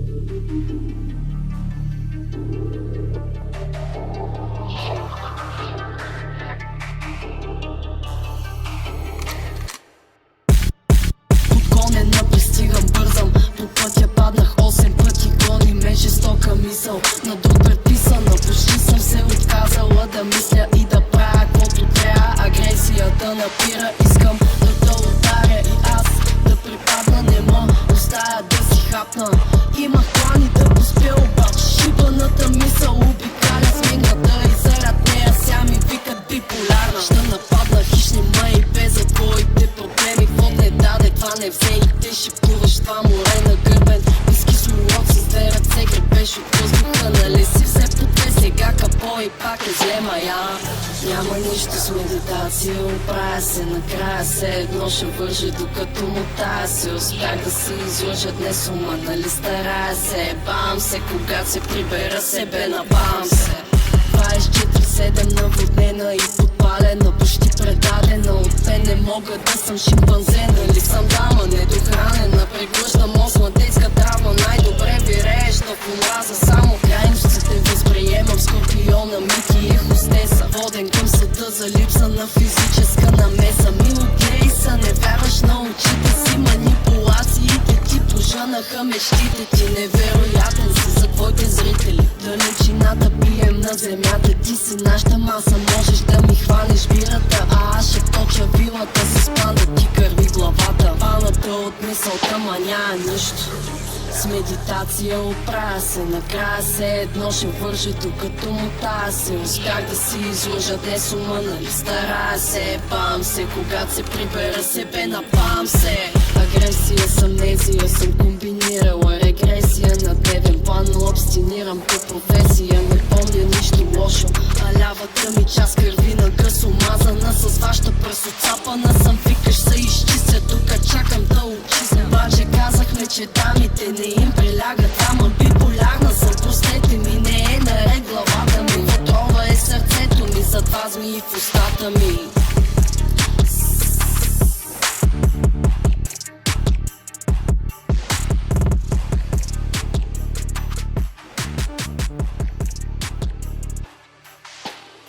Подгонена пристигам, бързам по пътя, паднах 8 пъти, гони ме жестока мисъл. На друг предписана, почти съм се отказала да мисля и да правя каквото трябва. Агресията напира, искам да те ударя и аз да припадна, не ма оставя да си хапна. Имах плани да успя, обаче шибаната мисъл обикаля смигната и зарад нея ся ми викат биполярна. Ще нападна хищни мъи без за твоите проблеми, какво не даде, това не взе и те шипуваш това море на гърбен. Виски с урок с две ръце, гребеш от въздуха, нали си взе по две, сега капо и пак е зле мая. Няма нищо с медитация, оправя се накрая, все едно ще вържи докато мотая се. Успях да се излъжа днес ума, нали старая се, бам се, когато се прибера себе на бам се. 24/7 наводнена и подпалена, почти предадена от те, не мога да съм шимпанзе, нали съм дама недохранена, преглъща мозък детска травма, най-добре вирееш в омраза, само крайностите възприемам, скорпиона Мики е хостеса, воден към съда за липса на физическа намеса. Мило гей са, не вярваш на очите си, манипулациите ти пожънаха мечтите ти, невероятен си за твоите зрители. Далечината бием на земята, ти си нашата маса, можеш да ми хванеш бирата, а аз ще точа вилата с панда ти кърви главата. Паната от мисълта, ма няма нищо. С медитация оправя се, накрая се едно ще вържи докато мотая се. Успях да си излъжа днес ума, нали старая се, бам се, когато се прибера себе напам се. Агресия с амнезия съм комбинирала, регресия на дневен план, но абстинирам по професия. Не помня нищо лошо, а лявата ми част кърви на гъс